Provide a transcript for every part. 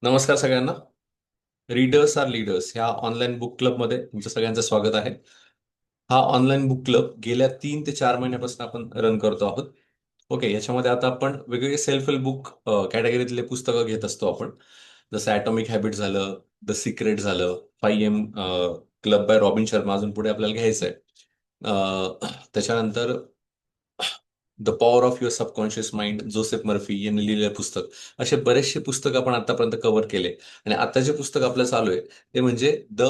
नमस्कार सगळ्यांना. Readers R leaders ह्या ऑनलाईन बुक क्लबमध्ये तुमचं सगळ्यांचं स्वागत आहे. हा ऑनलाईन बुक क्लब गेल्या 3 ते 4 महिन्यापासून आपण रन करतो आहोत. ओके, याच्यामध्ये आता आपण वेगवेगळे सेल्फ हेल्प बुक कॅटेगरीतले पुस्तकं घेत असतो आपण. जसं ॲटॉमिक हॅबिट झालं, द सिक्रेट झालं, 5 M club by Robin Sharma अजून पुढे आपल्याला घ्यायचं आहे. त्याच्यानंतर the power of your subconscious mind, Joseph Murphy यांनी लिहिलेलं पुस्तक. असे बरेचसे पुस्तक आपण आतापर्यंत कव्हर केले. आणि आता जे पुस्तक आपलं चालू आहे ते म्हणजे the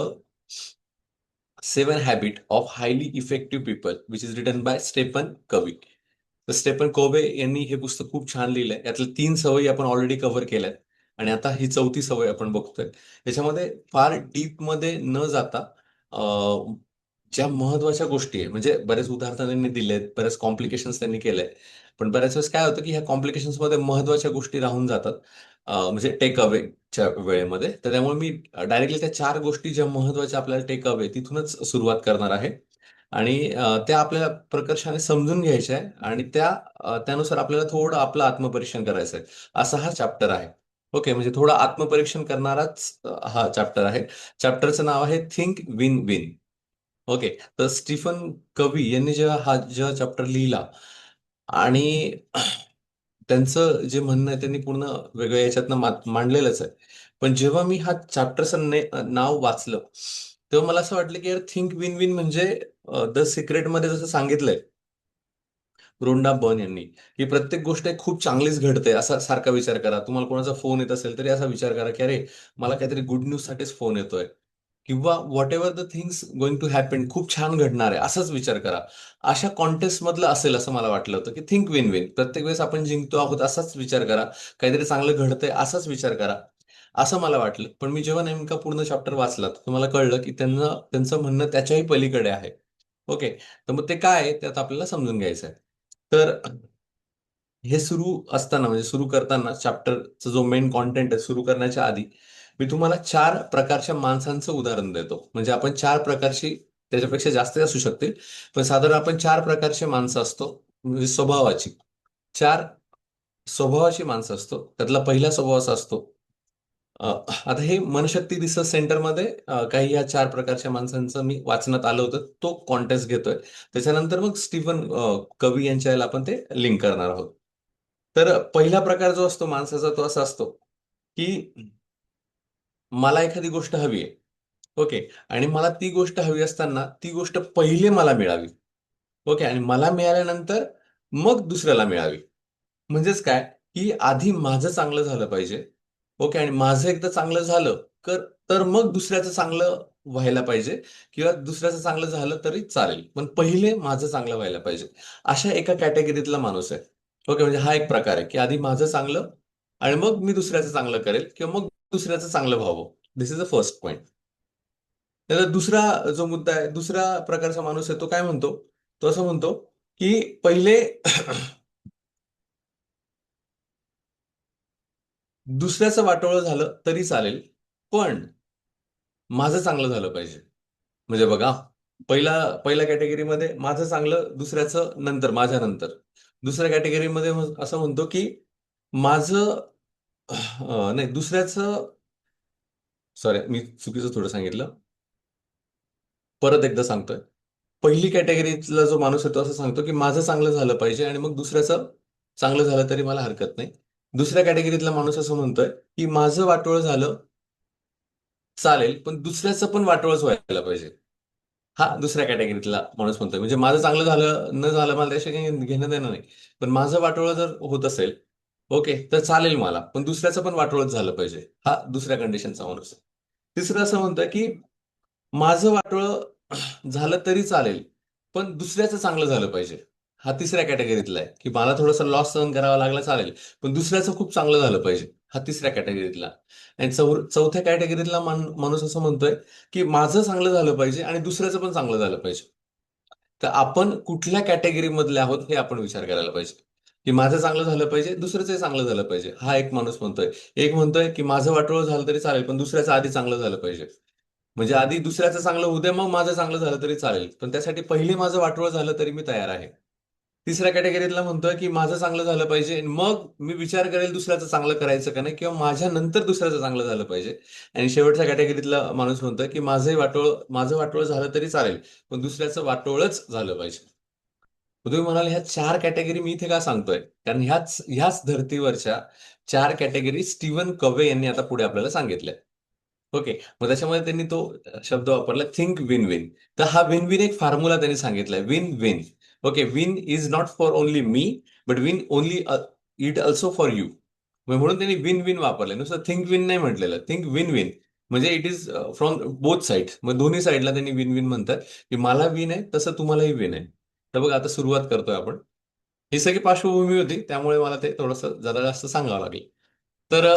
7 habit of highly effective people which is written by Stephen Covey. तर स्टेफन कोवे यांनी हे पुस्तक खूप छान लिहिलंय. यातल्या 3 सवयी आपण ऑलरेडी कव्हर केल्यात आणि आता ही 4थी सवय आपण बघतोय. याच्यामध्ये फार डीप मध्ये न जाता ज्या महत्वाच्या गोष्टी आहे, म्हणजे बरेच उदाहरण त्यांनी दिलेत, बरेच कॉम्प्लिकेशन्स त्यांनी केलंय. पण बऱ्याच वेळेस काय होतं की ह्या कॉम्प्लिकेशन्स मध्ये महत्वाच्या गोष्टी राहून जातात. म्हणजे टेक अवेच्या वेळेमध्ये. तर त्यामुळे मी डायरेक्टली त्या 4 गोष्टी ज्या महत्वाच्या आपल्याला टेक अवे तिथूनच सुरुवात करणार आहे. आणि त्या आपल्याला प्रकर्षाने समजून घ्यायच्या आहे आणि त्यानुसार आपल्याला थोडं आपलं आत्मपरीक्षण करायचं आहे. असा हा चॅप्टर आहे. ओके, म्हणजे थोडं आत्मपरीक्षण करणाराच हा चॅप्टर आहे. चॅप्टरचं नाव आहे थिंक विन विन. ओके. तर स्टीफन कवी यांनी जेव्हा चॅप्टर लिहिला आणि त्यांचं जे म्हणणं आहे त्यांनी पूर्ण वेगळ्या याच्यातनं मांडलेलंच आहे. पण जेव्हा मी हा चॅप्टरचं नाव वाचलं तेव्हा मला असं वाटलं की यार, थिंक विन विन म्हणजे द सिक्रेटमध्ये जसं सांगितलंय रोंडा बर्न यांनी, की प्रत्येक गोष्ट एक खूप चांगलीच घडते असा सारखा विचार करा. तुम्हाला कोणाचा फोन येत असेल तरी असा विचार करा की अरे, मला काहीतरी गुड न्यूज साठीच फोन येतोय. किंवा whatever the things going to happen, खूप छान घडणार आहे असाच विचार करा. अशा कॉन्टेस्ट मधलं असेल असं मला वाटलं होतं की थिंक विन विन, प्रत्येक वेळेस आपण जिंकतो आहोत असाच विचार करा. काहीतरी चांगलं घडतंय असाच विचार करा, असं मला वाटलं. पण मी जेव्हा नेमका पूर्ण चॅप्टर वाचला तर मला कळलं की त्यांचं म्हणणं त्याच्याही पलीकडे आहे. ओके. तर मग ते काय आहे त्यात आपल्याला समजून घ्यायचं आहे. तर हे सुरू असताना, म्हणजे सुरू करताना चॅप्टरचा जो मेन कॉन्टेंट आहे सुरू करण्याच्या आधी मी तुम्हाला 4 प्रकारच्या माणसांचं उदाहरण देतो. म्हणजे आपण 4 प्रकारची, त्याच्यापेक्षा जास्त असू शकतील, पण साधारण आपण 4 प्रकारचे माणसं असतो. म्हणजे चार स्वभावाची माणसं असतो. त्यातला पहिला स्वभाव असा असतो. आता हे मनशक्ती रिसर्च सेंटरमध्ये काही या 4 प्रकारच्या माणसांचं मी वाचनात आलं होतं, तो कॉन्टेस्ट घेतोय. त्याच्यानंतर मग स्टीफन कवी यांच्या याला आपण ते लिंक करणार आहोत. तर पहिला प्रकार जो असतो माणसाचा तो असा असतो की मला एखादी गोष्ट हवी आहे. ओके. आणि मला ती गोष्ट हवी असताना ती गोष्ट पहिले मला मिळावी. ओके. आणि मला मिळाल्यानंतर मग दुसऱ्याला मिळावी. म्हणजेच काय, की आधी माझं चांगलं झालं पाहिजे. ओके. आणि माझं एकदा चांगलं झालं तर मग दुसऱ्याचं चांगलं व्हायला पाहिजे. किंवा दुसऱ्याचं चांगलं झालं तरी चालेल, पण पहिले माझं चांगलं व्हायला पाहिजे. अशा एका कॅटेगरीतला माणूस आहे. ओके. म्हणजे हा एक प्रकार आहे की आधी माझं चांगलं आणि मग मी दुसऱ्याचं चांगलं करेल किंवा मग दुसऱ्याचं चांगलं व्हावं. दिस इज द फर्स्ट पॉईंट. त्याचा दुसरा जो मुद्दा आहे, दुसरा प्रकारचा माणूस आहे, तो काय म्हणतो? तो असं म्हणतो की पहिले दुसऱ्याचं वाटोळं झालं तरी चालेल, पण माझं चांगलं झालं पाहिजे. म्हणजे बघा, पहिल्या कॅटेगरीमध्ये माझं चांगलं, दुसऱ्याचं नंतर, माझ्या नंतर. दुसऱ्या कॅटेगरीमध्ये असं म्हणतो की माझं नाही, दुसऱ्याचं, सॉरी मी चुकीचं थोडं सांगितलं. परत एकदा सांगतोय. पहिली कॅटेगरीतला जो माणूस आहे तो असं सांगतो की माझं चांगलं झालं पाहिजे आणि मग दुसऱ्याचं चांगलं झालं तरी मला हरकत नाही. दुसऱ्या कॅटेगरीतला माणूस असं म्हणतोय की माझं वाटोळं झालं चालेल, पण दुसऱ्याचं पण वाटोळंच व्हायला पाहिजे. हा दुसऱ्या कॅटेगरीतला माणूस म्हणतोय. म्हणजे माझं चांगलं झालं न झालं मला त्याशी काही घेणं देणं नाही, पण माझं वाटोळं जर होत असेल, ओके, तर चालेल मला, पण दुसऱ्याचं पण वाटोळंच झालं पाहिजे. हा दुसऱ्या कंडिशनचा माणूस आहे. तिसरं असं म्हणतोय की माझं वाटोळं झालं तरी चालेल, पण दुसऱ्याचं चांगलं झालं पाहिजे. हा तिसऱ्या कॅटेगरीतला आहे, की मला थोडासा लॉस सहन करावा लागला चालेल, पण दुसऱ्याचं खूप चांगलं झालं पाहिजे. हा तिसऱ्या कॅटेगरीतला. आणि चौथ्या कॅटेगरीतला माणूस असं म्हणतोय, की माझं चांगलं झालं पाहिजे आणि दुसऱ्याचं पण चांगलं झालं पाहिजे. तर आपण कुठल्या कॅटेगरी मधले आहोत हे आपण विचार करायला पाहिजे. की माझं चांगलं झालं पाहिजे, दुसऱ्याचंही चांगलं झालं पाहिजे. हा एक माणूस म्हणतोय. एक म्हणतोय, की माझं वाटोळं झालं तरी चालेल, पण दुसऱ्याचं आधी चांगलं झालं पाहिजे. म्हणजे आधी दुसऱ्याचं चांगलं होऊ दे, मग माझं चांगलं झालं तरी चालेल. पण त्यासाठी पहिले माझं वाटोळं झालं तरी मी तयार आहे. तिसऱ्या कॅटेगरीतला म्हणतोय की माझं चांगलं झालं पाहिजे, मग मी विचार करेल दुसऱ्याचं चांगलं करायचं का नाही, किंवा माझ्या नंतर दुसऱ्याचं चांगलं झालं पाहिजे. आणि शेवटच्या कॅटेगरीतला माणूस म्हणतोय की माझं वाटोळ झालं तरी चालेल, पण दुसऱ्याचं वाटोळच झालं पाहिजे. मग तुम्ही म्हणाल ह्या चार कॅटेगरी मी इथे का सांगतोय, कारण ह्याच धर्तीवरच्या चार कॅटेगरी स्टीवन कवे यांनी आता पुढे आपल्याला सांगितल्या. ओके, मग त्याच्यामध्ये त्यांनी तो शब्द वापरला, थिंक विन विन. तर हा विन विन एक फॉर्म्युला त्यांनी सांगितलाय, win win. Okay, win is not for only me, but win only it also for you. म्हणून त्यांनी विन विन वापरले, नुसतं थिंक विन नाही म्हटलेलं, थिंक विन विन. म्हणजे it is from both side, मग दोन्ही साईडला त्यांनी विन विन म्हणतात, की मला विन आहे तसं तुम्हालाही विन आहे. तर बघा आता सुरुवात करतोय आपण. ही सगळी पार्श्वभूमी होती, त्यामुळे मला ते थोडंसं जरा जास्त सांगावं लागेल. तर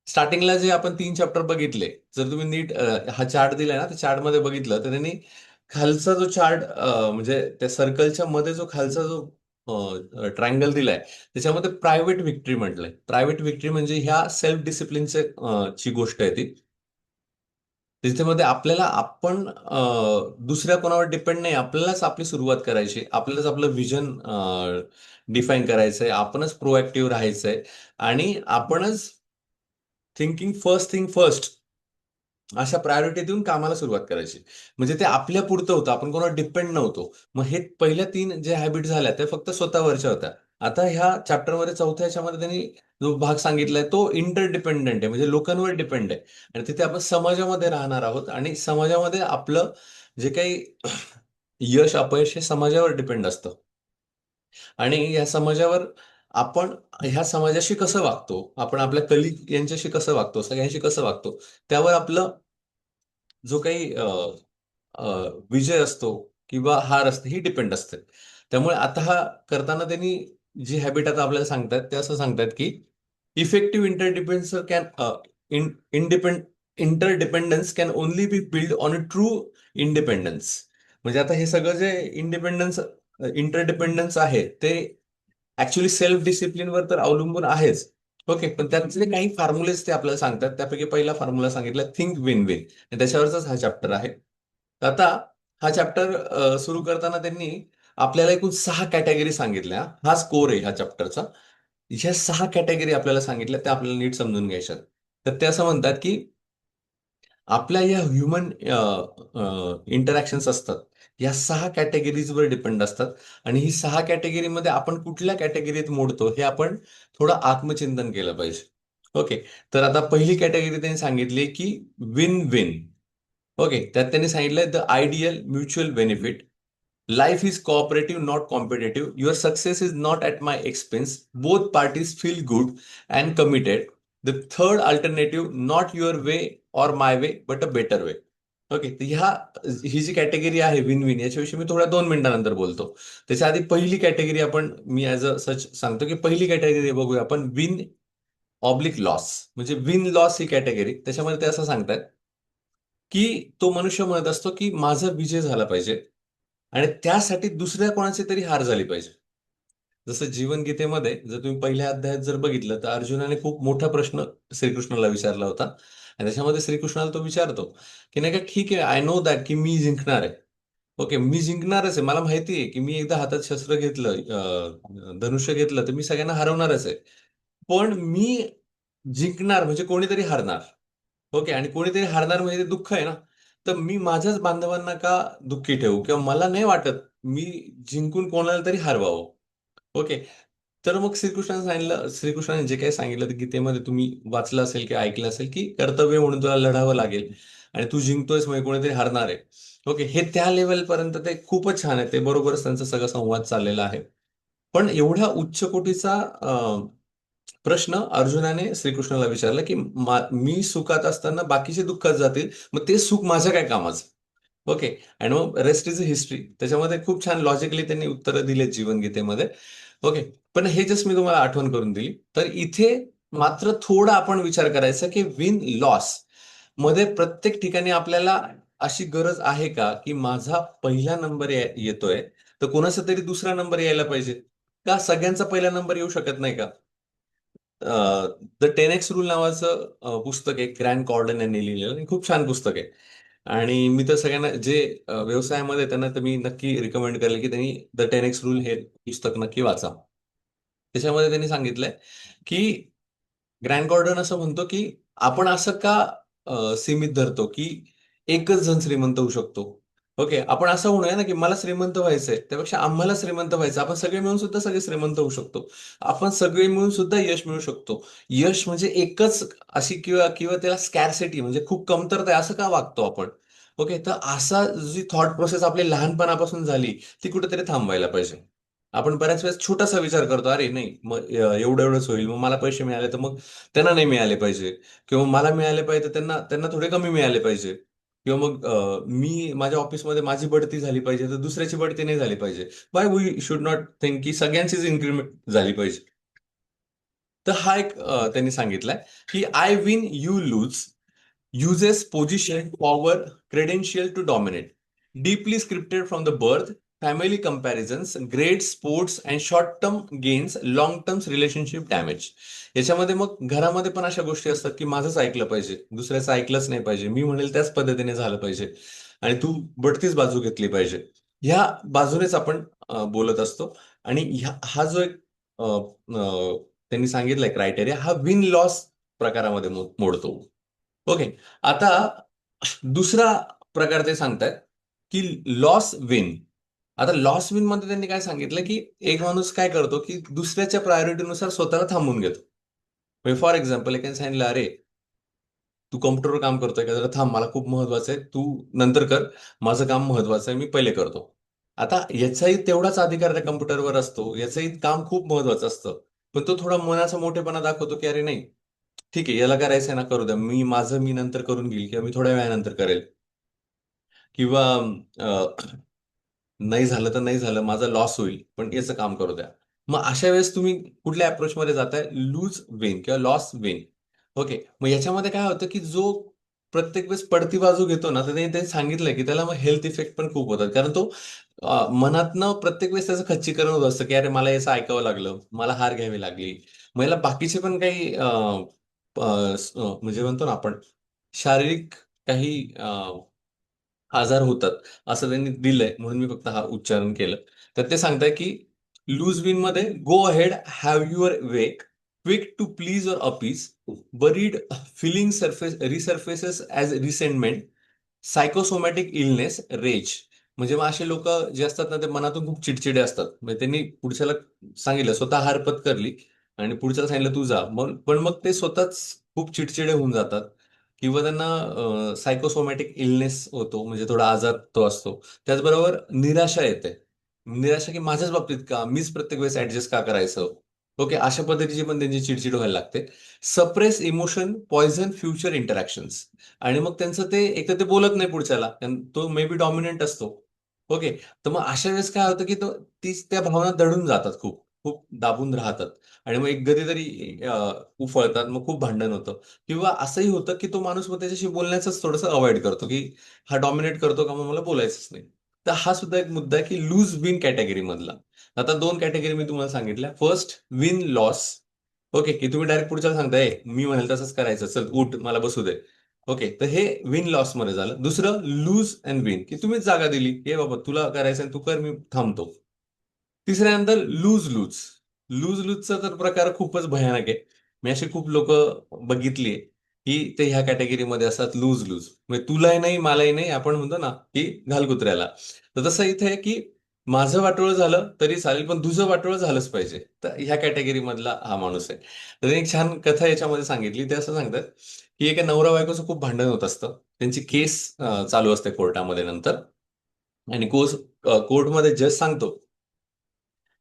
स्टार्टिंगला जे आपण 3 चॅप्टर बघितले, जर तुम्ही नीट हा चार्ट दिलाय ना, त्या चार्ट मध्ये बघितलं तर त्यांनी खालचा जो चार्ट, म्हणजे त्या सर्कलच्या मध्ये जो खालचा जो ट्रायंगल दिलाय, त्याच्यामध्ये प्रायव्हेट विक्ट्री म्हटलंय. प्रायव्हेट विक्ट्री म्हणजे ह्या सेल्फ डिसिप्लिनचे ची गोष्ट आहे ती. त्याच्यामध्ये आपल्याला आपण दुसऱ्या कोणावर डिपेंड नाही, आपल्यालाच आपली सुरुवात करायची, आपल्यालाच आपलं विजन डिफाईन करायचंय, आपणच प्रोएक्टिव्ह राहायचंय, आणि आपणच थिंक फर्स्ट अशा प्रायोरिटी देऊन कामाला सुरुवात करायची. म्हणजे ते आपल्या पुरतं होतं, आपण कोणावर डिपेंड नव्हतो. मग हे पहिल्या 3 जे हॅबिट झाल्या त्या फक्त स्वतःवरच्या होत्या. आता ह्या चॅप्टरमध्ये चौथ्या ह्याच्यामध्ये त्यांनी जो भाग सांगितलाय तो इंटरडिपेंडंट आहे, म्हणजे लोकांवर डिपेंड आहे. आणि तिथे आपण समाजामध्ये राहणार आहोत, आणि समाजामध्ये आपलं जे काही यश अपयश हे समाजावर डिपेंड असतं. आणि या समाजावर आपण ह्या समाजाशी कसं वागतो, आपण आपल्या कलिग यांच्याशी कसं वागतो, सगळ्यांशी कसं वागतो, त्यावर आपलं जो काही अ, विजय असतो किंवा हार असते ही डिपेंड असते. त्यामुळे आता हा करताना त्यांनी जी हॅबिट आता आपल्याला सांगतात ते असं सांगतात की effective interdependence can independent interdependence can only be build on a true independence. म्हणजे आता हे सगळं जे इंडिपेंडन्स इंटरडिपेंडन्स आहे ते ऍक्च्युली सेल्फ डिसिप्लिनवर तर अवलंबून आहेच. ओके, पण त्यातले काही फॉर्म्युलेज ते आपल्याला सांगतात. त्यापैकी पहिला फॉर्म्युला सांगितला, थिंक विन विन. त्याच्यावरचाच हा चॅप्टर आहे. तर आता हा चॅप्टर सुरू करताना त्यांनी आपल्याला एकूण 6 कॅटेगरी सांगितल्या. हा स्कोर आहे ह्या चॅप्टरचा. ह्या 6 कॅटेगरी आपल्याला सांगितल्या, त्या आपल्याला नीट समजून घ्यायच्या. तर ते असं म्हणतात की आपल्या या ह्युमन इंटरॅक्शन्स असतात, या 6 कॅटेगरीजवर डिपेंड असतात. आणि ही 6 कॅटेगरीमध्ये आपण कुठल्या कॅटेगरीत मोडतो हे आपण थोडं आत्मचिंतन केलं पाहिजे. ओके, तर आता पहिली कॅटेगरी त्यांनी सांगितली की विन विन. ओके, त्यात त्यांनी सांगितलंय the ideal mutual benefit. Life is cooperative, not competitive. Your success is not at my expense. Both parties feel good and committed. The third alternative, not your way or my way, but a better way. Okay, तर ही जी category आहे win win, याच्याविषयी मी थोड्या 2 मिनिटांनंतर बोलतो. त्याच्या आधी पहिली category आपण, मी ऍज अ सच सांगतो की पहिली कॅटेगरी बघूया आपण, विन ऑब्लिक लॉस. म्हणजे विन लॉस ही कॅटेगरी, त्याच्यामध्ये ते असं सांगतात की तो मनुष्य म्हणत असतो की माझा विजय झाला पाहिजे, आणि त्यासाठी दुसऱ्या कोणाची तरी हार झाली पाहिजे. जसं जीवनगीतेमध्ये जर तुम्ही पहिल्या अध्यायात जर बघितलं, तर अर्जुनाने खूप मोठा प्रश्न श्रीकृष्णाला विचारला होता. आणि त्याच्यामध्ये श्रीकृष्णाला तो विचारतो की नाही का, ठीक आहे, आय नो दॅट की मी जिंकणार आहे. ओके, मी जिंकणारच आहे, मला माहिती आहे की मी एकदा हातात शस्त्र घेतलं, धनुष्य घेतलं, तर मी सगळ्यांना हरवणारच आहे. पण मी जिंकणार म्हणजे कोणीतरी हारणार. ओके, आणि कोणीतरी हारणार म्हणजे ते दुःख आहे ना. तर मी माझ्याच बांधवांना का दुःखी ठेवू, किंवा मला नाही वाटत मी जिंकून कोणाला तरी हरवावं. ओके, तर मग श्रीकृष्णाने जे काही सांगितलं ते गीतेमध्ये तुम्ही वाचलं असेल किंवा ऐकलं असेल, की कर्तव्य म्हणून तुला लढावं लागेल, आणि तू जिंकतोयस म्हणजे कोणीतरी हरणार आहे. ओके, हे त्या लेवलपर्यंत ते खूपच छान आहे, ते बरोबरच त्यांचा सगळा संवाद चाललेला आहे. पण एवढ्या उच्च कोटीचा प्रश्न अर्जुनाने श्रीकृष्णाला विचारला की मी सुखात असताना बाकीचे दुःखात जातील, मग ते सुख माझ्या काय कामाचं. ओके, आणि मग रेस्ट इज अ हिस्ट्री. त्याच्यामध्ये खूप छान लॉजिकली त्यांनी उत्तरं दिलेत जीवनगीतेमध्ये. ओके, पण हे जस्ट मी तुम्हाला आठवण करून दिली. तर इथे मात्र थोडा आपण विचार करायचा की विन लॉस मध्ये प्रत्येक ठिकाणी आपल्याला अशी गरज आहे का की माझा पहिला नंबर येतोय, तर कोणाचा तरी दुसरा नंबर यायला पाहिजे का, सगळ्यांचा पहिला नंबर येऊ शकत नाही का? द 10X रूल नावाचं पुस्तक आहे, ग्रँड कॉर्डन यांनी लिहिलेलं, आणि खूप छान पुस्तक आहे. आणि मी तर सगळ्यांना जे व्यवसायामध्ये आहेत, त्यांना तर मी नक्की रिकमेंड करेल की त्यांनी द 10x रूल हे पुस्तक नक्की वाचा. त्याच्यामध्ये त्यांनी सांगितलंय की ग्रँड गॉर्डन असं म्हणतो की आपण असं का सीमित धरतो की एकच जण श्रीमंत होऊ शकतो. ओके, आपण असं म्हणूया ना की मला श्रीमंत व्हायचंय, त्यापेक्षा आम्हाला श्रीमंत व्हायचं, आपण सगळे मिळून सुद्धा सगळे श्रीमंत होऊ शकतो. आपण सगळे मिळून सुद्धा यश मिळू शकतो. यश म्हणजे एकच अशी किंवा किंवा त्याला स्कॅरसिटी म्हणजे खूप कमतरता आहे असं का वागतो आपण. ओके, तर असा जी थॉट प्रोसेस आपली लहानपणापासून झाली ती कुठेतरी थांबवायला पाहिजे. आपण बऱ्याच वेळेस छोटासा विचार करतो, अरे नाही मग एवढं एवढंच होईल, मग मला पैसे मिळाले तर मग त्यांना नाही मिळाले पाहिजे, किंवा मला मिळाले पाहिजे तर त्यांना त्यांना थोडे कमी मिळाले पाहिजे, किंवा मग मी माझ्या ऑफिसमध्ये माझी बढती झाली पाहिजे तर दुसऱ्याची बढती नाही झाली पाहिजे. Why we should not think की सगळ्यांचीच इन्क्रीमेंट झाली पाहिजे. तर हा एक त्यांनी सांगितलाय की I win you lose uses position, power, credential to dominate. Deeply scripted from the birth, family comparisons, grades, sports, and short-term gains, long-term relationship damage. याच्यामध्ये मग घरामध्ये पण अशा गोष्टी असतात की माझंच ऐकलं पाहिजे, दुसऱ्याचं ऐकलंच नाही पाहिजे, मी म्हणेल त्याच पद्धतीने झालं पाहिजे, आणि तू बढतीच बाजू घेतली पाहिजे. ह्या बाजूनेच आपण बोलत असतो. आणि हा जो एक त्यांनी सांगितलाय क्रायटेरिया, हा विन लॉस प्रकारामध्ये मोडतो. ओके. आता दुसरा प्रकार ते सांगतायत की लॉस विन. आता लॉस विन मध्ये त्यांनी काय सांगितलं की एक माणूस काय करतो की दुसऱ्याच्या प्रायोरिटीनुसार स्वतःला थांबवून घेतो. म्हणजे फॉर एक्झाम्पल एकाने सांगितलं, अरे तू कॉम्प्युटरवर काम करतोय का, जरा थांब, मला खूप महत्वाचं आहे, तू नंतर कर, माझं काम महत्वाचं आहे, मी पहिले करतो. आता याचाही तेवढाच अधिकार त्या कम्प्युटरवर असतो, याचंही काम खूप महत्वाचं असतं. पण तो थोडा मनाचा मोठेपणा दाखवतो की अरे नाही, ठीक आहे, याला करायचंय ना, करू द्या, मी माझं मी नंतर करून घेईल, किंवा मी थोड्या वेळानंतर करेल, किंवा नाही झालं तर नाही झालं, माझा लॉस होईल पण याचं काम करू द्या. मग अशा वेळेस तुम्ही कुठल्या अप्रोचमध्ये जाताय, लूज वेन किंवा लॉस वेन. ओके, मग याच्यामध्ये काय होतं की जो प्रत्येक वेळेस पडती बाजू घेतो ना, तर त्यांनी सांगितलंय की त्याला मग हेल्थ इफेक्ट पण खूप होतात, कारण तो मनातनं प्रत्येक वेळेस त्याचं खच्चीकरण होत असतं की अरे मला याचं ऐकावं लागलं, मला हार घ्यावी लागली. मग याला बाकीचे पण काही म्हणजे म्हणतो ना आपण शारीरिक काही आजार होतात असं त्यांनी दिलंय, म्हणून मी फक्त हा उच्चारण केलं. तर ते सांगताय की लूज विन मध्ये go ahead, have your way, quick to please or appease, buried feeling surface resurfaces as resentment, psychosomatic illness, rage. म्हणजे मग असे लोक जे असतात ना, ते मनातून खूप चिडचिडे असतात. म्हणजे त्यांनी पुढच्याला सांगितलं, स्वतः हार पत्करली आणि पुढच्याला सांगितलं तू जा, मग पण मग ते स्वतःच खूप चिडचिडे होऊन जातात, किंवा त्यांना सायकोसोमॅटिक इलनेस होतो, म्हणजे थोडा आजार तो असतो. त्याचबरोबर निराशा येते. निराशा की माझ्याच बाबतीत का, मीच प्रत्येक वेळेस ऍडजस्ट का करायचं. ओके, अशा पद्धतीची पण त्यांची चिडचिड व्हायला लागते. Suppress emotion, poison future interactions. आणि मग त्यांचं ते एक तर ते बोलत नाही पुढच्याला, तो मे बी डॉमिनंट असतो. ओके, तर मग अशा वेळेस काय होतं की त्या भावना दडून जातात, खूप खूप दाबून राहतात. आणि मग एक कधीतरी उफळतात, मग खूप भांडण होतं. किंवा असंही होतं की तो माणूस मग त्याच्याशी बोलण्याचंच थोडंसं अवॉइड करतो, की हा डॉमिनेट करतो का, मग मला बोलायचंच नाही. तर हा सुद्धा एक मुद्दा आहे की लूज विन कॅटेगरी मधला. आता दोन कॅटेगरी मी तुम्हाला सांगितल्या. First, win loss. ओके, की तुम्ही डायरेक्ट पुढच्याला सांगताय मी म्हणेल तसंच करायचं, चल उठ मला बसू दे. ओके, तर हे विन लॉस मध्ये झालं. दुसरं लूज अँड विन, की तुम्हीच जागा दिली, हे बाबा तुला करायचं आणि तू कर, मी थांबतो. तिसऱ्यानंतर लूज लूज. लूज लूजचा तर प्रकार खूपच भयानक आहे. मी अशी खूप लोक बघितली की ते ह्या कॅटेगरीमध्ये असतात, लूज लूज. म्हणजे तुलाही नाही मलाही नाही, आपण म्हणतो ना की घाल कुत्र्याला. तर तसं इथे आहे की माझं वाटोळं झालं तरी चालेल, पण तुझं वाटोळं झालंच पाहिजे. तर ह्या कॅटेगरी मधला हा माणूस आहे. तर त्यांनी एक छान कथा याच्यामध्ये सांगितली. ते असं सांगतात की एका नवरा बायकोचं खूप भांडण होत असतं. त्यांची केस चालू असते कोर्टामध्ये नंतर. आणि कोर्टमध्ये जज सांगतो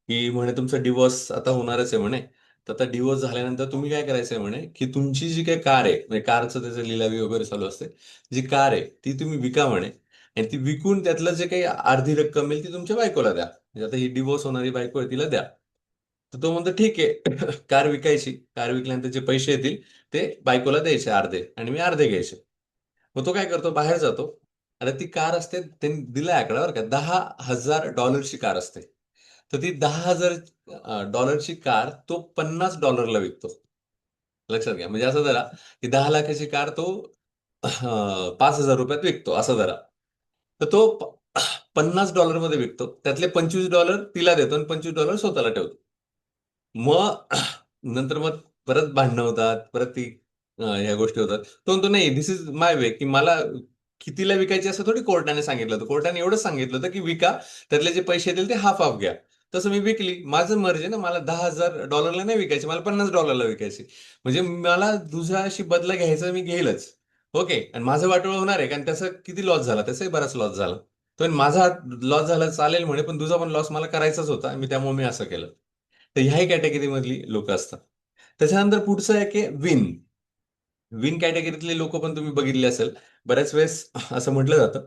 की म्हणे तुमचा डिवोर्स आता होणारच आहे म्हणे. तर आता डिवोर्स झाल्यानंतर तुम्ही काय करायचंय म्हणे, की तुमची जी काही कार आहे, म्हणजे कारचं त्याचं लिलावी वगैरे चालू असते, जी कार आहे ती तुम्ही विका म्हणे, आणि ती विकून त्यातलं जे काही अर्धी रक्कम येईल ती तुमच्या बायकोला द्या. म्हणजे आता ही डिवोर्स होणारी बायको आहे, तिला द्या. तर तो म्हणतो ठीक आहे, कार विकायची, कार विकल्यानंतर जे पैसे येतील ते बायकोला द्यायचे अर्धे, आणि मी अर्धे घ्यायचे. मग तो काय करतो, बाहेर जातो. आता ती कार असते, त्यांनी दिलाय आकडा बरं का, $10,000 कार असते. तर ती $10,000 कार तो $50 विकतो. लक्षात घ्या, म्हणजे असं झाला की 10 लाखाची कार तो 5,000 रुपयात विकतो असं जरा. तर तो $50 मध्ये विकतो, त्यातले $25 तिला देतो आणि $25 स्वतःला ठेवतो. मग नंतर मग परत भांडणं होतात, परत ती ह्या गोष्टी होतात. तो म्हणतो नाही, दिस इज माय वे, की मला कितीला विकायची असं थोडी कोर्टाने सांगितलं होतं. कोर्टाने एवढंच सांगितलं होतं की विका, त्यातले जे पैसे येतील ते हाफ हाफ घ्या. तसं मी विकली, माझं मर्जी आहे ना, मला $10,000 नाही विकायची, मला $50 विकायची. म्हणजे मला तुझ्याशी बदला घ्यायचा, मी घेईलच. ओके, आणि माझं वाटोळं होणार आहे, कारण त्याचा किती लॉस झाला, त्याचाही बराच लॉस झाला. तो म्हणे, माझा लॉस झाला चालेल म्हणे, पण तुझा पण लॉस मला करायचाच होता, मी त्यामुळे मी असं केलं. तर ह्याही कॅटेगरी मधली लोक असतात. त्याच्यानंतर पुढचं आहे की विन. विन कॅटेगरीतले लोक पण तुम्ही बघितले असेल. बऱ्याच वेळेस असं म्हटलं जातं,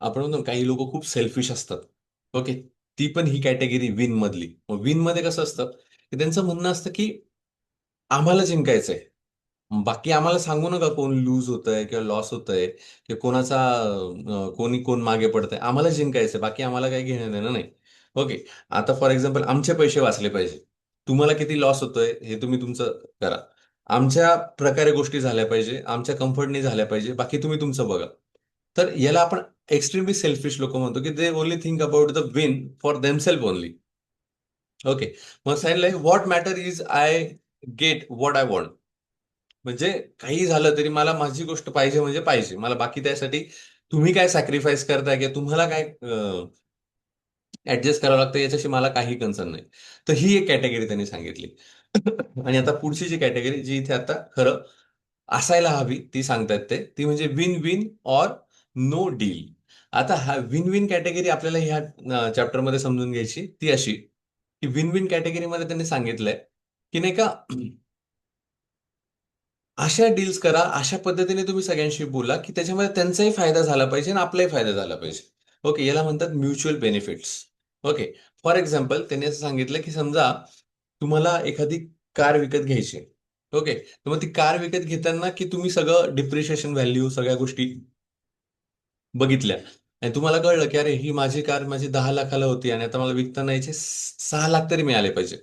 आपण म्हणतो ना, काही लोक खूप सेल्फिश असतात. ओके, ती पण ही कॅटेगरी विन मधली. मग विन मध्ये कसं असतं, की त्यांचं म्हणणं असतं की आम्हाला जिंकायचंय, बाकी आम्हाला सांगू नका कोण लूज होतंय किंवा लॉस होतंय, की कोणी कोण मागे पडतंय. आम्हाला जिंकायचंय, बाकी आम्हाला काही घेणं देणं नाही. ओके, आता फॉर एक्झाम्पल आमचे पैसे वाचले पाहिजे. तुम्हाला किती लॉस होतोय हे तुम्ही तुमचं करा. आमच्या प्रकारे गोष्टी झाल्या पाहिजे, आमच्या कम्फर्टने झाल्या पाहिजे, बाकी तुम्ही तुमचं बघा. तर याला आपण एक्स्ट्रीमली सेल्फिश लोक म्हणतो, की they only think about the win for themselves only. Okay, मग सांगितलंय what matter is I get what I want. म्हणजे काही झालं तरी मला माझी गोष्ट पाहिजे म्हणजे पाहिजे मला, बाकी त्यासाठी तुम्ही काय सॅक्रिफाईस करताय किंवा तुम्हाला काय ऍडजस्ट करावं लागतं याच्याशी मला काही कन्सर्न नाही. तर ही एक कॅटेगरी त्यांनी सांगितली. आणि आता पुढची जी कॅटेगरी जी इथे आता खरं असायला हवी ती सांगतायत ती म्हणजे win win or no deal. आता हा विन विन कॅटेगरी आपल्याला ह्या चॅप्टरमध्ये समजून घ्यायची ती अशी, की विन विन कॅटेगरीमध्ये त्यांनी सांगितलंय की नाही का, अशा डील्स करा, अशा पद्धतीने तुम्ही सगळ्यांशी बोला की त्याच्यामध्ये त्यांचाही फायदा झाला पाहिजे आणि आपलाही फायदा झाला पाहिजे. ओके, याला म्हणतात mutual benefits. Okay, for example त्यांनी असं सांगितलं की समजा तुम्हाला एखादी कार विकत घ्यायची. ओके, तर मग ती कार विकत घेताना की तुम्ही सगळं डिप्रिशिएशन व्हॅल्यू सगळ्या गोष्टी बघितल्या, आणि तुम्हाला कळलं की अरे ही माझी कार माझी 10 लाखाला होती आणि आता मला विकताना याचे 6 लाख तरी मिळाले पाहिजे.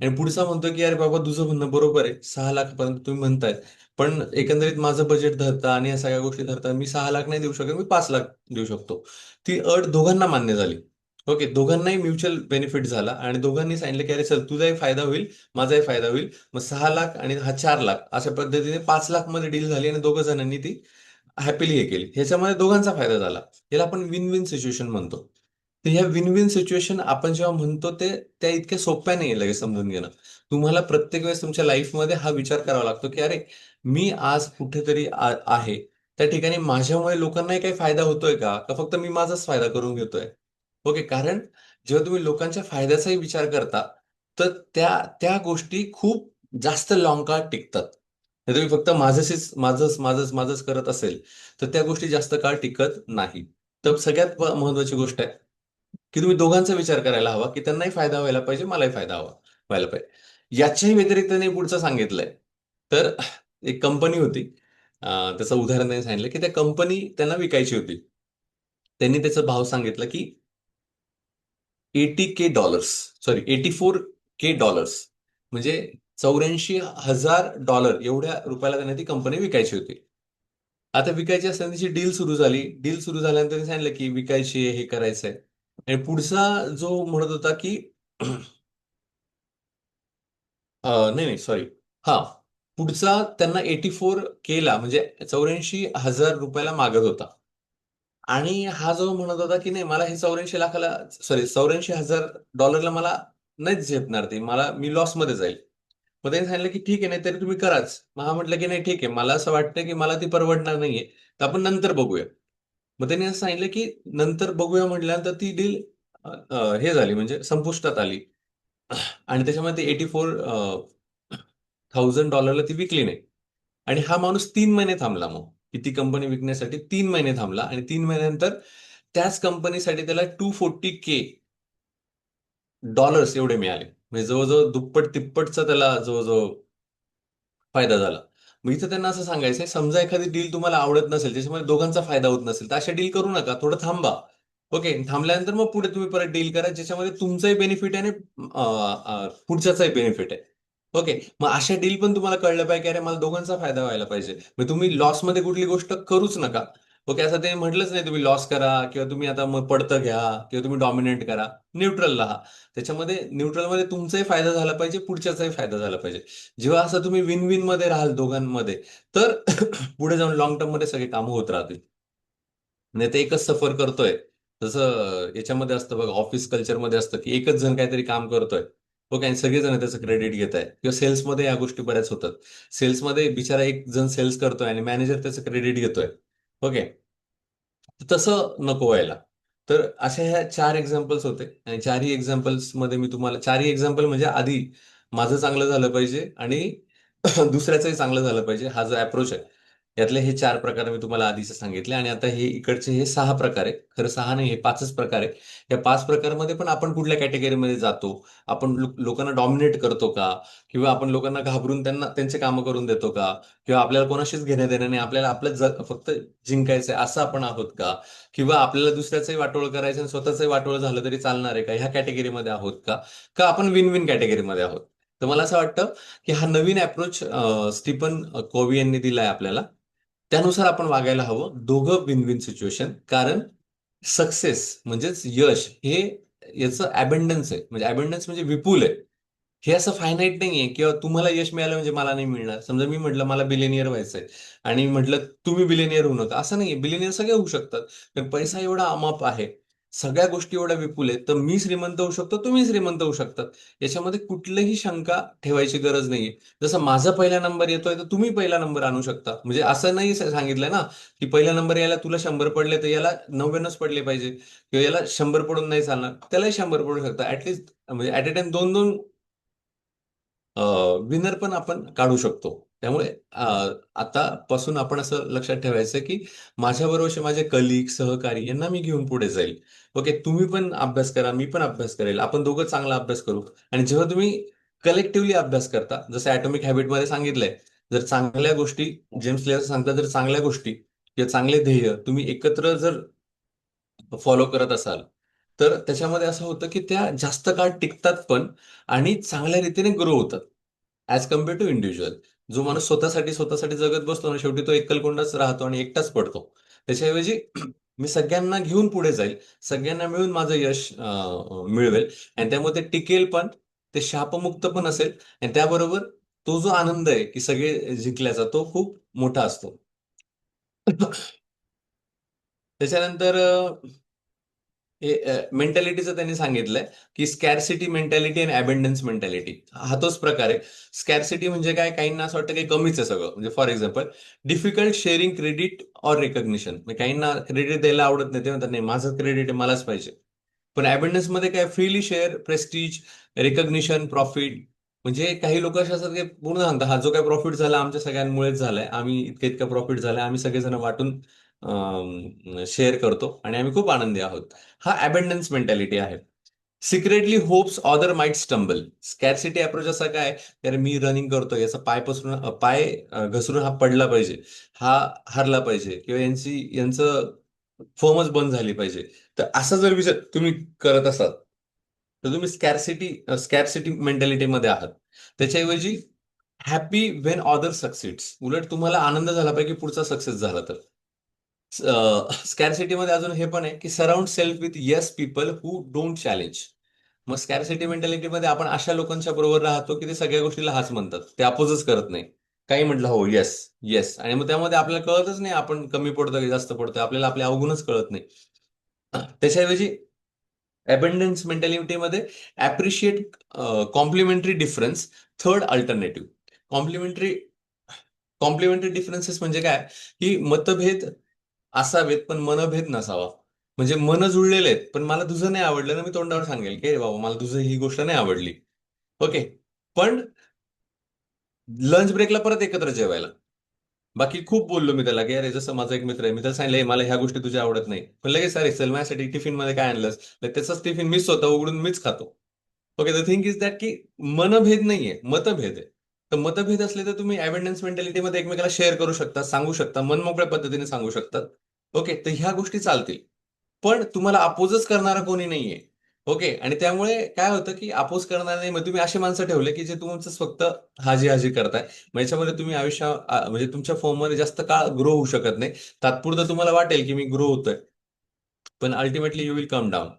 आणि पुढचा म्हणतो की अरे बाबा तुझं म्हणणं बरोबर आहे, 6 लाखापर्यंत तुम्ही म्हणताय, पण एकंदरीत माझं बजेट धरता आणि या सगळ्या गोष्टी धरता मी 6 लाख नाही देऊ शकत, मी 5 लाख देऊ शकतो. ती अट दोघांना मान्य झाली. ओके, दोघांनाही म्युच्युअल बेनिफिट झाला आणि दोघांनी सांगितलं की अरे चल तुझाही फायदा होईल, माझाही फायदा होईल. मग 6 लाख आणि हा 4 लाख अशा पद्धतीने 5 लाख मध्ये डील झाली आणि दोघं जणांनी ती हॅपीली हे केली. ह्याच्यामध्ये दोघांचा फायदा झाला. याला आपण विन विन सिच्युएशन म्हणतो. तर ह्या विन विन सिच्युएशन आपण जेव्हा म्हणतो ते त्या इतक्या सोप्या नाही लगेच समजून घेणं. तुम्हाला प्रत्येक वेळेस तुमच्या लाईफमध्ये हा विचार करावा लागतो की अरे मी आज कुठेतरी आहे, त्या ठिकाणी माझ्यामुळे लोकांनाही काही फायदा होतोय का फक्त मी माझाच फायदा करून घेतोय. ओके, कारण जेव्हा तुम्ही लोकांच्या फायद्याचाही विचार करता, तर त्या त्या गोष्टी खूप जास्त लाँग काळ टिकतात. जर तुम्ही फक्त माझ्याशीच माझंच माझंच माझंच करत असेल, तर त्या गोष्टी जास्त काळ टिकत नाही. तर सगळ्यात महत्वाची गोष्ट आहे की तुम्ही दोघांचा विचार करायला हवा, की त्यांनाही फायदा व्हायला पाहिजे, मलाही फायदा व्हायला पाहिजे. याच्याही व्यतिरिक्त त्यांनी पुढचं सांगितलंय. तर एक कंपनी होती, त्याचं उदाहरण त्यांनी सांगितलं की त्या कंपनी त्यांना विकायची होती. त्यांनी त्याचा भाव सांगितला की $80K, सॉरी $84K, म्हणजे $84,000 एवढ्या रुपयाला त्यांना ती कंपनी विकायची होती. आता विकायची असताना त्याची डील सुरू झाली. डील सुरू झाल्यानंतर त्यांनी सांगितलं की विकायची आहे, हे करायचंय. आणि पुढचा जो म्हणत होता की नाही नाही सॉरी, हा, पुढचा त्यांना 84K म्हणजे 84,000 रुपयाला मागत होता. आणि हा जो म्हणत होता की नाही मला हे 84 लाखाला, सॉरी $84,000 मला नाहीच झेपणार, ते मला मी लॉसमध्ये जाईल. मग त्यांनी सांगितलं की ठीक आहे, नाही तरी तुम्ही कराच. मग हा म्हटलं की नाही ठीक आहे, मला असं वाटतं की मला ती परवडणार नाहीये, तर आपण नंतर बघूया. मग त्यांनी असं सांगितलं की नंतर बघूया म्हटल्यानंतर ती डील हे झाली, म्हणजे संपुष्टात आली. आणि त्याच्यामध्ये 84,000 डॉलरला ती विकली नाही. आणि हा माणूस 3 महिने थांबला, मग की ती कंपनी विकण्यासाठी 3 महिने थांबला, आणि 3 महिन्यानंतर त्याच कंपनीसाठी त्याला $240K एवढे मिळाले. म्हणजे जवळजवळ दुप्पट तिप्पटचा त्याला जवळजवळ फायदा झाला. मग इथं त्यांना असं सांगायचंय, समजा एखादी डील तुम्हाला आवडत नसेल, त्याच्यामध्ये दोघांचा फायदा होत नसेल, तर अशा डील करू नका, थोडं थांबा. ओके, थांबल्यानंतर मग पुढे तुम्ही परत डील करा, ज्याच्यामध्ये तुमचंही बेनिफिट आहे आणि पुढच्याचाही बेनिफिट आहे. ओके. मग अशा डील पण तुम्हाला कळलं पाहिजे की अरे मला दोघांचा फायदा व्हायला पाहिजे. मग तुम्ही लॉसमध्ये कुठली गोष्ट करूच नका. ओके, असं ते म्हटलंच नाही तुम्ही लॉस करा किंवा तुम्ही आता मग पडतं घ्या किंवा तुम्ही डॉमिनेट करा. न्यूट्रल राहा. त्याच्यामध्ये न्यूट्रलमध्ये तुमचाही फायदा झाला पाहिजे, पुढच्याचाही फायदा झाला पाहिजे. जेव्हा असं तुम्ही विन विन मध्ये राहाल दोघांमध्ये, तर पुढे जाऊन लॉंग टर्म मध्ये सगळी कामं होत राहतील. नाही ते एकच सफर करतोय. जसं याच्यामध्ये असतं बघा, ऑफिस कल्चरमध्ये असतं की एकच जण काहीतरी काम करतोय. ओके, आणि सगळेजण त्याचं क्रेडिट घेत आहे. किंवा सेल्समध्ये या गोष्टी बऱ्याच होतात. सेल्समध्ये बिचारा एक जण सेल्स करतोय आणि मॅनेजर त्याचं क्रेडिट घेतोय. ओके. तसं नको व्हायला. तर अशा ह्या 4 एक्झाम्पल्स होते आणि चारही एक्झाम्पल्स मध्ये मी तुम्हाला, चारही एक्झाम्पल म्हणजे आधी माझं चांगलं झालं पाहिजे आणि दुसऱ्याचंही चांगलं झालं पाहिजे, हा जो अप्रोच आहे. यातले हे 4 प्रकार मी तुम्हाला आधीच सांगितले आणि आता हे इकडचे हे 6 प्रकार आहे. खरं 6 नाही, हे 5च प्रकार आहे. या 5 प्रकारमध्ये पण आपण कुठल्या कॅटेगरीमध्ये जातो? आपण लोकांना डॉमिनेट करतो का? किंवा आपण लोकांना घाबरून त्यांना त्यांचे कामं करून देतो का? किंवा आपल्याला कोणाशीच घेणं देणं नाही, आपल्याला आपलं फक्त जिंकायचंय असं आपण आहोत का? किंवा आपल्याला दुसऱ्याचंही वाटोळं करायचं आणि स्वतःचंही वाटोळं झालं तरी चालणार आहे का? ह्या कॅटेगरीमध्ये आहोत का? का आपण विन विन कॅटेगरीमध्ये आहोत? तर मला असं वाटतं की हा नवीन अप्रोच स्टीफन कोव्ही यांनी दिलाय आपल्याला. त्यानुसार आपण वागायला हवं. दोघं विन विन सिच्युएशन. कारण सक्सेस म्हणजेच यश हे याचं अबंडन्स आहे. म्हणजे अबंडन्स म्हणजे विपुल आहे. हे असं फायनाईट नाहीये किंवा तुम्हाला यश मिळालं म्हणजे मला नाही मिळणार. समजा मी म्हटलं मला बिलियनियर व्हायचंय आणि म्हटलं तुम्ही बिलियनियर होऊ नका, असं नाहीये. बिलियनियर सगळे होऊ शकतात. पण पैसा एवढा अमाप आहे, सगळ्या गोष्टी एवढ्या विपुल आहेत, तर मी श्रीमंत होऊ शकतो, तुम्ही श्रीमंत होऊ शकतात. याच्यामध्ये कुठलीही शंका ठेवायची गरज नाहीये. जसं माझा पहिला नंबर येतोय तर तुम्ही पहिला नंबर आणू शकता. म्हणजे असं नाही सांगितलंय ना की पहिला नंबर यायला तुला 100 पडले तर याला 99च पडले पाहिजे किंवा याला 100 पडून नाही चालणार, त्यालाही 100 पडू शकतात. ऍटलीस्ट म्हणजे ऍट अ टाइम दोन दोन विनर पण आपण काढू शकतो. त्यामुळे आतापासून आपण असं लक्षात ठेवायचं की माझ्याबरोबरचे माझे कलिग, सहकारी यांना मी घेऊन पुढे जाईल. ओके, तुम्ही पण अभ्यास करा, मी पण अभ्यास करेल. आपण दोघं चांगला अभ्यास करू. आणि जेव्हा तुम्ही कलेक्टिव्हली अभ्यास करता, जसं ॲटॉमिक हॅबिटमध्ये सांगितलंय, जर चांगल्या गोष्टी, जेम्स क्लिअर सांगतात, जर चांगल्या गोष्टी किंवा चांगले ध्येय तुम्ही एकत्र जर फॉलो करत असाल, तर त्याच्यामध्ये असं होतं की त्या जास्त काळ टिकतात पण आणि चांगल्या रीतीने ग्रो होतात. As compare to individual. जो माणूस स्वतःसाठी स्वतःसाठी जगत बसतो ना, शेवटी तो एकलकोंडाच राहतो आणि एकटाच पडतो. त्याच्याऐवजी मी सगळ्यांना घेऊन पुढे जाईल, सगळ्यांना मिळून माझं यश मिळवेल आणि त्यामुळे ते टिकेल पण, ते शापमुक्त पण असेल आणि त्याबरोबर तो जो आनंद आहे की सगळे जिंकल्याचा, तो खूप मोठा असतो. त्याच्यानंतर हे मेंटॅलिटीचं त्यांनी सांगितलंय की स्कॅरसिटी मेंटॅलिटी आणि अबंडन्स मेंटॅलिटी हा तोच प्रकार आहे. स्कॅरसिटी म्हणजे काय, काहींना असं वाटतं की कमीच आहे सगळं. म्हणजे for example, difficult sharing credit or recognition. म्हणजे काहींना क्रेडिट द्यायला आवडत नाही, ते म्हणतात नाही माझं क्रेडिट आहे मलाच पाहिजे. पण अबंडन्स मध्ये काय, freely share, prestige, recognition, profit. म्हणजे काही लोक असे असतात की पूर्ण सांगतात हा जो काही प्रॉफिट झाला आमच्या सगळ्यांमुळेच झालाय, आम्ही इतकं इतकं प्रॉफिट झालाय, आम्ही सगळेजण वाटून शेअर करतो आणि आम्ही खूप आनंदी आहोत. हा अबंडन्स मेंटॅलिटी आहे. Secretly hopes other might stumble. Scarcity approach असा काय, तर मी रनिंग करतोय याचा पाय घसरून हा पडला पाहिजे, हा हारला पाहिजे किंवा यांचं फर्मच बंद झाली पाहिजे. तर असा जर विचार तुम्ही करत असाल, तर तुम्ही स्कॅरसिटी मेंटॅलिटीमध्ये आहात. त्याच्याऐवजी हॅपी व्हेन ऑदर सक्सीड्स. उलट तुम्हाला आनंद झाला पाहिजे की पुढचा सक्सेस झाला तर. स्कॅरसिटीमध्ये अजून हे पण आहे की surround self with yes people who don't challenge. मग स्कॅरसिटी मेंटॅलिटीमध्ये आपण अशा लोकांच्या बरोबर राहतो की ते सगळ्या गोष्टीला हाच म्हणतात, ते अपोजच करत नाही. काही म्हटलं हो येस, येस, आणि मग त्यामध्ये आपल्याला कळतच नाही आपण कमी पडतो की जास्त पडतो, आपल्याला आपले अवगुणच कळत नाही. त्याच्याऐवजी अबंडन्स मेंटॅलिटीमध्ये appreciate complementary difference, third alternative. Complementary complementary differences म्हणजे काय, की मतभेद असावेत पण मनभेद नसावा. म्हणजे मन जुळलेले आहेत पण मला तुझं नाही आवडलं ना, मी तोंडावर सांगेल की "ए बाबा मला तुझं ही गोष्ट नाही आवडली." ओके. पण लंच ब्रेकला परत एकत्र जेवायला. बाकी खूप बोललो मी त्याला की अरे, जसं माझा एक मित्र आहे, मी त्याला सांगितलं "ए, मला ह्या गोष्टी तुझ्या आवडत नाही." पण लगेच अरे चल माझ्यासाठी टिफिन मध्ये काय आणलंस, तर त्याचाच टिफिन मीच स्वतः उघडून मीच खातो. Okay, the thing is that की मनभेद नाहीये, मतभेद आहे. तर मतभेद असले तर तुम्ही अबंडन्स मेंटॅलिटीमध्ये एकमेकाला शेअर करू शकता, सांगू शकता, मनमोकळ्या पद्धतीने सांगू शकतात. ओके, तर ह्या गोष्टी चालतील. पण तुम्हाला अपोजच करणारा कोणी नाहीये. ओके. आणि त्यामुळे काय होतं की अपोज करणारे मग तुम्ही अशी माणसं ठेवले की जे तुमचं फक्त हाजी हाजी करताय. मग याच्यामध्ये तुम्ही म्हणजे तुमच्या फॉर्ममध्ये जास्त काळ ग्रो होऊ शकत नाही. तात्पुरतं तुम्हाला वाटेल की मी ग्रो होतोय, पण ultimately you will come down.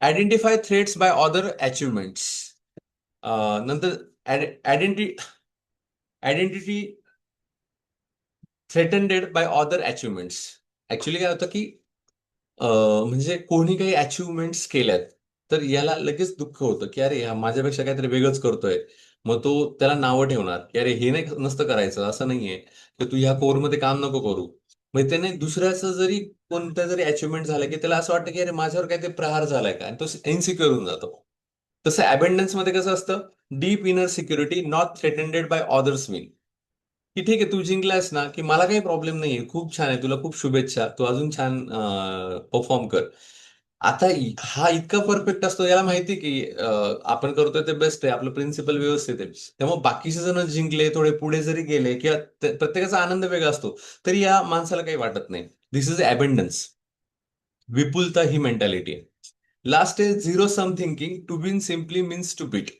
Identify threats by other achievements. नंतर identity threatened by other achievements. Actually काय होतं की म्हणजे कोणी काही अचिव्हमेंट्स केल्यात, तर याला लगेच दुःख होतं की अरे हा माझ्यापेक्षा काहीतरी वेगळंच करतोय. मग तो त्याला नावं ठेवणार की अरे हे नाही नसतं करायचं, असं नाहीये की तू ह्या कोरमध्ये काम नको करू. मग त्याने दुसऱ्याचं जरी कोणत्या जरी अचिव्हमेंट झालं की त्याला असं वाटतं की अरे माझ्यावर काहीतरी प्रहार झालाय का, आणि तो इन्सिक्युअर होऊन जातो. तसं अबंडन्स मध्ये कसं असतं, deep inner security not threatened by others will. की ठीक आहे तू जिंकलास ना, की मला काही प्रॉब्लेम नाहीये, खूप छान आहे, तुला खूप शुभेच्छा, तू अजून छान परफॉर्म कर. आता हा इतका परफेक्ट असतो, याला माहिती की आपण करतोय ते बेस्ट आहे, आपलं प्रिन्सिपल व्यवस्थित आहे. त्यामुळे बाकीचे जण जिंकले, थोडे पुढे जरी गेले किंवा प्रत्येकाचा आनंद वेगळा असतो, तरी या माणसाला काही वाटत नाही. This is abundance. विपुलता ही मेंटॅलिटी आहे. लास्ट आहे zero sum thinking. To win simply means to beat.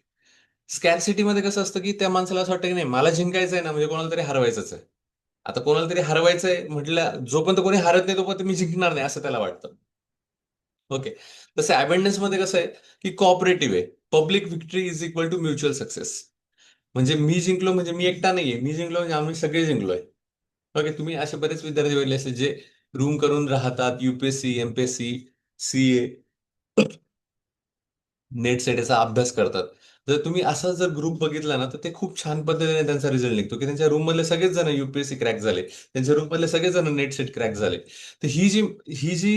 Scarcity मध्ये कसं असतं की त्या माणसाला असं वाटतं की नाही मला जिंकायचंय ना, म्हणजे कोणाला तरी हरवायचंच आहे. आता कोणाला तरी हरवायचंय म्हटलं, जोपर्यंत कोणी हरत नाही तोपर्यंत मी जिंकणार नाही असं त्याला वाटतं. ओके. तसं अबंडन्स मध्ये कसं आहे की कॉपरेटिव्ह आहे. Public victory is equal to mutual success. म्हणजे मी जिंकलो म्हणजे मी एकटा नाहीये, मी जिंकलो म्हणजे आम्ही सगळे जिंकलोय. ओके. तुम्ही असे बरेच विद्यार्थी बघितले असतील जे रूम करून राहतात, UPSC, MPSC, CA, net set याचा अभ्यास करतात. जर तुम्ही असा जर ग्रुप बघितला ना, तर ते खूप छान पद्धतीने त्यांचा रिझल्ट निघतो की त्यांच्या रूम मधले सगळेच जण युपीएससी क्रॅक झाले, त्यांच्या रूम मधले सगळेच जण नेट सेट क्रॅक झाले. तर ही जी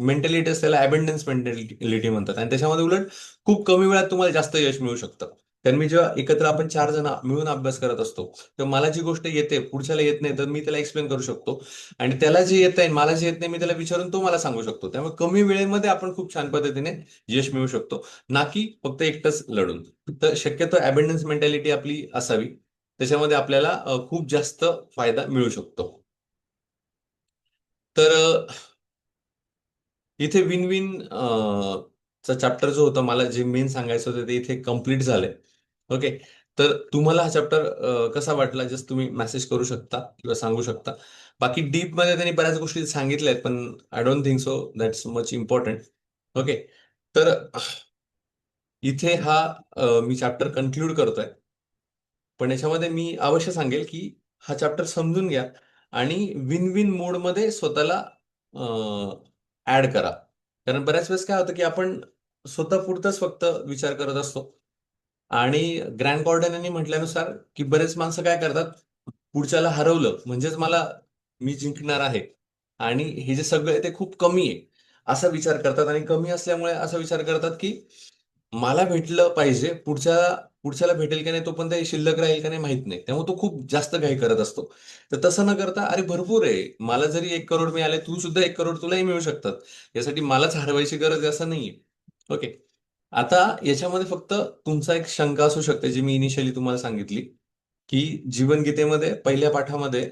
मेंटॅलिटी असते त्याला अबंडन्स मेंटॅलिटी म्हणतात, आणि त्याच्यामध्ये उलट खूप कमी वेळात तुम्हाला जास्त यश मिळू शकतं. कारण मी जेव्हा एकत्र आपण 4 जण मिळून अभ्यास करत असतो, तर मला जी गोष्ट येते पुढच्याला येत नाही, तर मी त्याला एक्सप्लेन करू शकतो. आणि त्याला जे येत आहे मला जे येत नाही मी त्याला विचारून तो मला सांगू शकतो. त्यामुळे कमी वेळेमध्ये आपण खूप छान पद्धतीने यश मिळू शकतो, ना की फक्त एकटंच लढून. तर शक्यतो अबंडन्स मेंटॅलिटी आपली असावी. त्याच्यामध्ये आपल्याला खूप जास्त फायदा मिळू शकतो. तर इथे विन विन चा चॅप्टर जो होता, मला जे मेन सांगायचं होतं ते इथे कम्प्लीट झालंय. ओके. तर तुम्हाला हा चॅप्टर कसा वाटला, जस्ट तुम्ही मेसेज करू शकता किंवा सांगू शकता. बाकी डीप मध्ये त्यांनी बऱ्याच गोष्टी सांगितल्या आहेत, पण I don't think so that's much important. Okay. तर इथे हा मी चॅप्टर कन्क्लूड करतोय. पण याच्यामध्ये मी अवश्य सांगेल की हा चॅप्टर समजून घ्या आणि विन विन मोडमध्ये स्वतःला ऍड करा. कारण बऱ्याच वेळेस काय होतं की आपण स्वतः पुरतच फक्त विचार करत असतो. आणि ग्रँड कॉर्डन यांनी म्हटल्यानुसार की बरेच माणसं काय करतात, पुढच्याला हरवलं म्हणजेच मला मी जिंकणार आहे, आणि हे जे सगळं आहे ते खूप कमी आहे असा विचार करतात. आणि कमी असल्यामुळे असा विचार करतात की मला भेटलं पाहिजे, पुढच्याला भेटेल की नाही तोपर्यंत हे शिल्लक राहील का नाही माहित नाही, त्यामुळे तो खूप जास्त घाई करत असतो. तर तसं न करता अरे भरपूर आहे, मला जरी 1 करोड मिळाले, तू सुद्धा 1 करोड तुलाही मिळू शकतात. यासाठी मलाच हरवायची गरज आहे असं नाहीये. ओके. आता याच्यामध्ये फक्त तुमचा एक शंका असू शकते जी मी इनिशियली तुम्हाला सांगितली, की जीवनगीतेमध्ये पहिल्या पाठामध्ये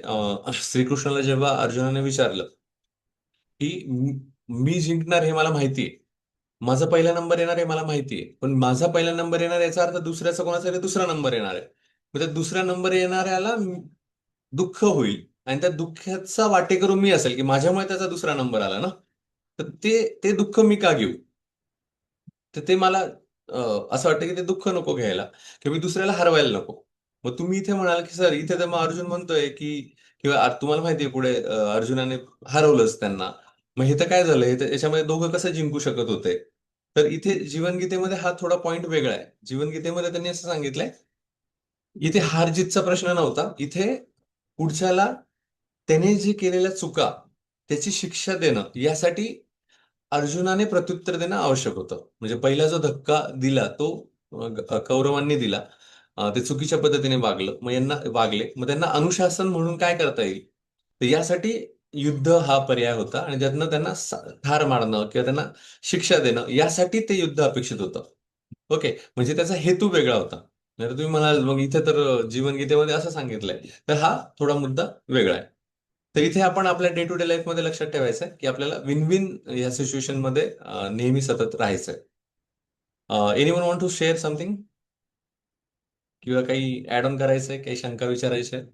श्रीकृष्णाला जेव्हा अर्जुनाने विचारलं की मी जिंकणार हे मला माहितीये, माझा पहिला नंबर येणार आहे मला माहितीये, पण माझा पहिला नंबर येणार याचा अर्थ दुसऱ्याचा कोणाचा तरी दुसरा नंबर येणार आहे. मग त्या दुसऱ्या नंबर येणाऱ्याला दुःख होईल, आणि त्या दुःखाचा वाटेकरू मी असेल की माझ्यामुळे त्याचा दुसरा नंबर आला ना, तर ते ते दुःख मी का घेऊ. तर ते मला असं वाटतं की ते दुःख नको घ्यायला, किंवा मी दुसऱ्याला हरवायला नको. मग तुम्ही इथे म्हणाल की सर इथे तर मग अर्जुन म्हणतोय की, किंवा तुम्हाला माहितीये पुढे अर्जुनाने हरवलंच त्यांना. मग हे तर काय झालं, हे तर याच्यामध्ये दोघं कसं जिंकू शकत होते. तर इथे जीवनगीतेमध्ये हा थोडा पॉइंट वेगळा आहे. जीवनगीतेमध्ये त्यांनी असं सांगितलंय, इथे हार जीतचा प्रश्न नव्हता, इथे पुढच्याला त्याने जे केलेल्या चुका त्याची शिक्षा देणं यासाठी अर्जुनाने प्रत्युत्तर देणं आवश्यक होतं. म्हणजे पहिला जो धक्का दिला तो कौरवांनी दिला. ते चुकीच्या पद्धतीने वागले, मग त्यांना अनुशासन म्हणून काय करता येईल, तर यासाठी युद्ध हा पर्याय होता, आणि त्यातनं त्यांना ठार मारणं किंवा त्यांना शिक्षा देणं यासाठी ते युद्ध अपेक्षित होतं. ओके. म्हणजे त्याचा हेतू वेगळा होता. नाही तर तुम्ही म्हणाल मग इथे तर जीवनगीतेमध्ये असं सांगितलंय, तर हा थोडा मुद्दा वेगळा आहे. तर इथे आपण आपल्या डे टू डे लाईफमध्ये लक्षात ठेवायचं आहे की आपल्याला विन विन या सिच्युएशन मध्ये नेहमी सतत राहायचंय. Anyone want to share something किंवा काही ऍड ऑन करायचंय, काही शंका विचारायच्या आहेत?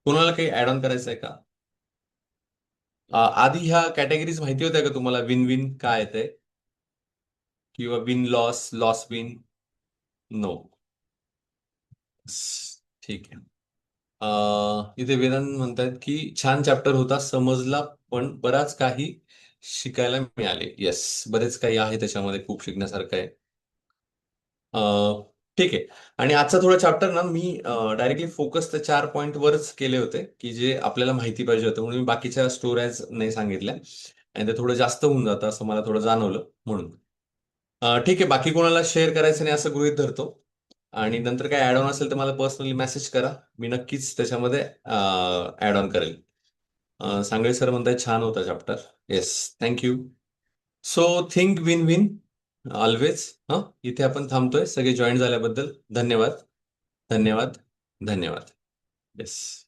कोणाला काही ऍड ऑन करायचंय का? आधी ह्या कॅटेगरीज माहिती होत्या का तुम्हाला? विन विन काय येते किंवा win loss, loss win? No. ठीक आहे. इथे वेदांत म्हणतात की छान चॅप्टर होता, समजला, पण बराच काही शिकायला मिळाले. येस, बरेच काही आहे त्याच्यामध्ये, खूप शिकण्यासारखं आहे. अं, ठीक आहे. आणि आजचा थोडा चॅप्टर ना मी डायरेक्टली फोकस त्या 4 पॉईंट वरच केले होते की जे आपल्याला माहिती पाहिजे होतं, म्हणून मी बाकीच्या स्टोऱ्याज नाही सांगितल्या आणि ते थोडं जास्त होऊन जातं असं मला थोडं जाणवलं म्हणून. ठीक आहे, बाकी कोणाला शेअर करायचं नाही असं गृहीत धरतो. आणि नंतर काय ऍड ऑन असेल तर मला पर्सनली मेसेज करा, मी नक्कीच त्याच्यामध्ये ऍड ऑन करेल. सांगळे सर म्हणताय छान होता chapter. Yes, thank you. So think win win always. इथे आपण थांबतोय. सगळे जॉईन झाल्याबद्दल धन्यवाद. धन्यवाद. धन्यवाद. येस.